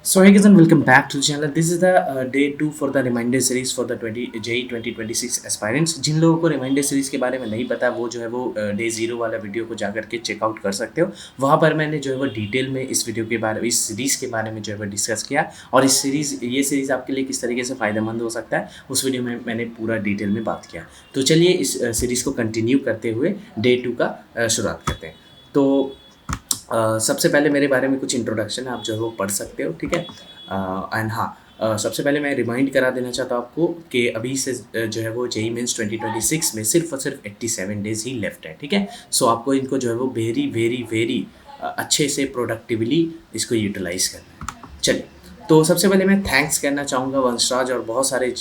So hey guys and welcome back to the channel. This is the day 2 for the reminder series for the 20 JEE 2026 aspirants. जिन लोगों को reminder series के बारे में नहीं पता वो जो है वो डे ज़ीरो वाला वीडियो को जाकर के चेकआउट कर सकते हो। वहाँ पर मैंने जो है वो डिटेल में इस वीडियो के बारे में इस सीरीज़ के बारे में जो है वो डिस्कस किया और ये सीरीज़ आपके लिए किस तरीके से फ़ायदेमंद हो सकता है उस वीडियो में मैंने पूरा डिटेल में बात किया। तो चलिए इस सीरीज़ को कंटिन्यू करते हुए डे 2 का शुरुआत करते हैं। तो सबसे पहले मेरे बारे में कुछ इंट्रोडक्शन आप जो है वो पढ़ सकते हो, ठीक है। एंड हाँ, सबसे पहले मैं रिमाइंड करा देना चाहता हूँ आपको कि अभी से जो है वो जेई मेंस 2026 में सिर्फ और सिर्फ 87 डेज़ ही लेफ्ट है, ठीक है। सो आपको इनको जो है वो वेरी वेरी वेरी अच्छे से प्रोडक्टिवली इसको यूटिलाइज़ करना है। चलिए, तो सबसे पहले मैं थैंक्स करना चाहूँगा वंशराज और बहुत सारे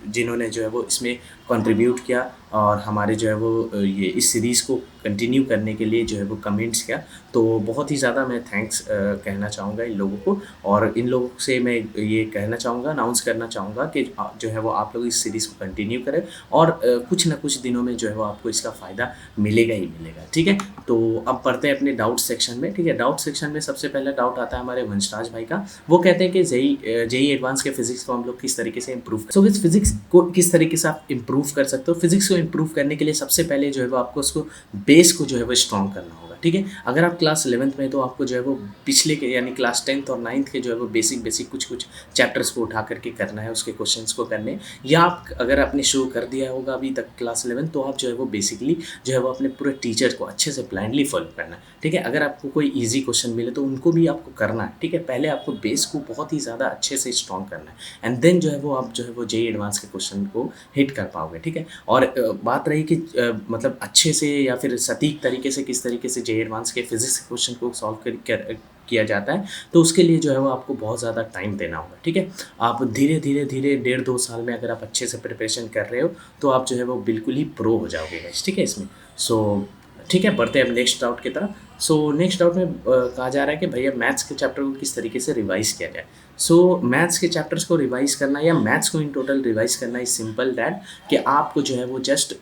जिन्होंने जो है वो इसमें कंट्रीब्यूट किया और हमारे जो है वो ये इस सीरीज़ को कंटिन्यू करने के लिए जो है वो कमेंट्स किया। तो बहुत ही ज़्यादा मैं थैंक्स कहना चाहूँगा इन लोगों को और इन लोगों से मैं ये कहना चाहूँगा, अनाउंस करना चाहूँगा कि जो है वो आप लोग इस सीरीज़ को कंटिन्यू करें और कुछ ना कुछ दिनों में जो है वो आपको इसका फ़ायदा मिलेगा ही मिलेगा, ठीक है। तो अब पढ़ते हैं अपने डाउट सेक्शन में, ठीक है। डाउट सेक्शन में सबसे पहला डाउट आता है हमारे वंशराज भाई का। वो कहते हैं कि जेई एडवांस के फिजिक्स को हम लोग किस तरीके से इम्प्रूव कर, सो इस फिजिक्स को किस तरीके से आप इम्प्रूव कर सकते हो। फिजिक्स को इम्प्रूव करने के लिए सबसे पहले जो है वो आपको उसको बेस को जो है वो स्ट्रॉन्ग करना होगा, ठीक है। अगर आप क्लास 11th में तो आपको जो है वो पिछले के यानी क्लास 10th और 9th के जो है वो बेसिक कुछ चैप्टर्स को उठा करके करना है, उसके क्वेश्चंस को करने, या आप अगर आपने शुरू कर दिया होगा अभी तक क्लास 11 तो आप जो है वो बेसिकली जो है वो अपने पूरे टीचर को अच्छे से ब्लाइंडली फॉलो करना है, ठीक है। अगर आपको कोई ईजी क्वेश्चन मिले तो उनको भी आपको करना है, ठीक है। पहले आपको बेस को बहुत ही ज़्यादा अच्छे से स्ट्रॉन्ग करना है एंड देन जो है वो आप जो है वो जेई एडवांस के क्वेश्चन को हिट कर पाओगे, ठीक है। और बात रही कि मतलब अच्छे से या फिर सटीक तरीके से किस तरीके से जेई एडवांस के फिजिक्स के क्वेश्चन को सॉल्व किया जाता है, तो उसके लिए जो है वो आपको बहुत ज़्यादा टाइम देना होगा, ठीक है। आप धीरे धीरे धीरे 1.5-2 साल में अगर आप अच्छे से प्रिपरेशन कर रहे हो तो आप जो है वो बिल्कुल ही प्रो हो जाओगे गाइस, ठीक है इसमें। सो ठीक है, बढ़ते हैं अब नेक्स्ट डाउट की तरफ। सो नेक्स्ट डाउट में कहा जा रहा है कि भैया मैथ्स के चैप्टर को किस तरीके से रिवाइज़ किया जाए। सो मैथ्स के चैप्टर्स को रिवाइज़ करना या मैथ्स को इन टोटल रिवाइज़ करना इज सिंपल दैट कि आपको जो है वो जस्ट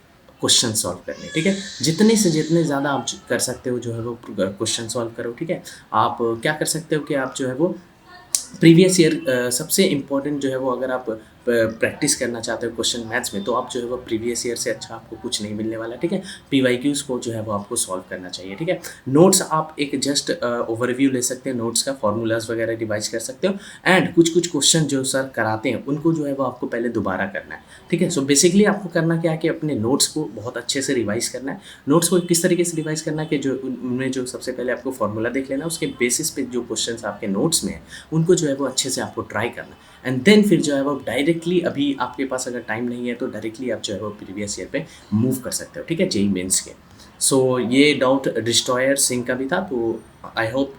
क्वेश्चन सॉल्व करने, ठीक है। जितने ज़्यादा आप कर सकते हो जो है वो क्वेश्चन सॉल्व करो, ठीक है। आप क्या कर सकते हो कि आप जो है वो प्रीवियस ईयर सबसे इम्पोर्टेंट जो है वो अगर आप प्रैक्टिस करना चाहते हो क्वेश्चन मैथ्स में तो आप जो है वो प्रीवियस ईयर से अच्छा आपको कुछ नहीं मिलने वाला, ठीक है। पीवाईक्यूज़ को जो है वो आपको सॉल्व करना चाहिए, ठीक है। नोट्स आप एक जस्ट ओवरव्यू ले सकते हैं, नोट्स का फॉर्मूलाज वगैरह डिवाइस कर सकते हो एंड कुछ क्वेश्चन जो सर कराते हैं उनको जो है वो आपको पहले दोबारा करना है, ठीक है। सो बेसिकली आपको करना क्या है कि अपने नोट्स को बहुत अच्छे से रिवाइज़ करना है। नोट्स को किस तरीके से रिवाइज़ करना है कि जो उनमें जो सबसे पहले आपको फॉर्मूला देख लेना, उसके बेसिस पे जो क्वेश्चंस आपके नोट्स में है उनको जो है वो अच्छे से आपको ट्राई करना है एंड देन फिर जो है वो डायरेक्टली, अभी आपके पास अगर टाइम नहीं है तो डायरेक्टली आप जो है वो प्रीवियस ईयर पे मूव कर सकते हो, ठीक है, जेई मेंस के। सो ये डाउट डिस्ट्रॉयर सिंह का भी था, तो आई होप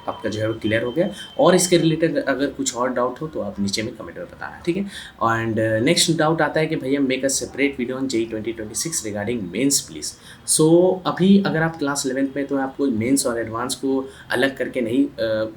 आपका जो है वो क्लियर हो गया। और इसके रिलेटेड अगर कुछ और डाउट हो तो आप नीचे में कमेंट में बताना, ठीक है। एंड नेक्स्ट डाउट आता है कि भैया make a separate video on JEE 2026 regarding mains please. So अभी अगर आप क्लास 11th में तो आपको मेंस और एडवांस को अलग करके नहीं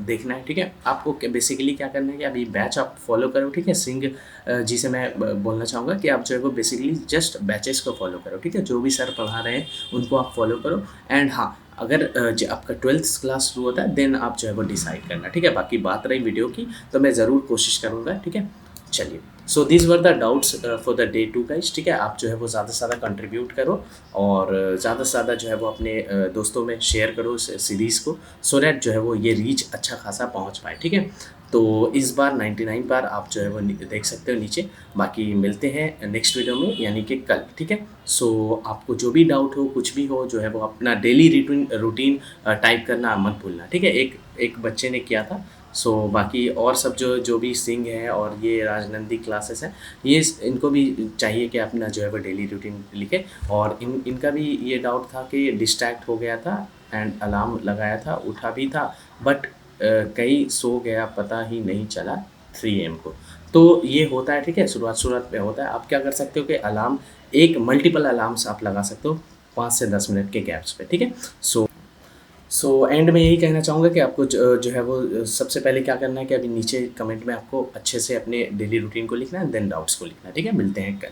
देखना है, ठीक है। आपको बेसिकली क्या करना है कि अभी बैच आप फॉलो करो, ठीक है। सिंह जी से मैं बोलना चाहूँगा कि आप जो है वो बेसिकली जस्ट बैचेस को फॉलो करो, ठीक है। जो भी सर पढ़ा रहे हैं उनको आप फॉलो करो एंड हाँ, अगर आपका 12th क्लास शुरू होता है देन आप जो है वो डिसाइड करना, ठीक है। बाकी बात रही वीडियो की तो मैं ज़रूर कोशिश करूँगा, ठीक है। चलिए, so this were the doubts for the day 2 guys, ठीक है। आप जो है वो ज़्यादा से ज़्यादा कंट्रीब्यूट करो और ज़्यादा से ज़्यादा जो है वो अपने दोस्तों में शेयर करो इस सीरीज़ को, सो दैट जो है वो ये रीच अच्छा खासा पहुंच पाए, ठीक है। तो इस बार 99 बार आप जो है वो देख सकते हो नीचे। बाकी मिलते हैं नेक्स्ट वीडियो में यानी कि कल, ठीक है। सो आपको जो भी डाउट हो, कुछ भी हो, जो है वो अपना डेली रूटीन टाइप करना मत भूलना, ठीक है। एक बच्चे ने किया था। सो बाकी और सब जो भी सिंह है और ये राजनंदी क्लासेस हैं, ये इनको भी चाहिए कि अपना जो है वो डेली रूटीन लिखे। और इनका भी ये डाउट था कि डिस्ट्रैक्ट हो गया था एंड अलार्म लगाया था, उठा भी था, बट कहीं सो गया, पता ही नहीं चला 3 AM को। तो ये होता है, ठीक है, शुरुआत में होता है। आप क्या कर सकते हो कि अलार्म एक मल्टीपल अलार्म्स आप लगा सकते हो 5 से 10 मिनट के गैप्स पे, ठीक है। सो एंड में यही कहना चाहूँगा कि आपको जो है वो सबसे पहले क्या करना है कि अभी नीचे कमेंट में आपको अच्छे से अपने डेली रूटीन को लिखना है, देन डाउट्स को लिखना है, ठीक है। मिलते हैं कल।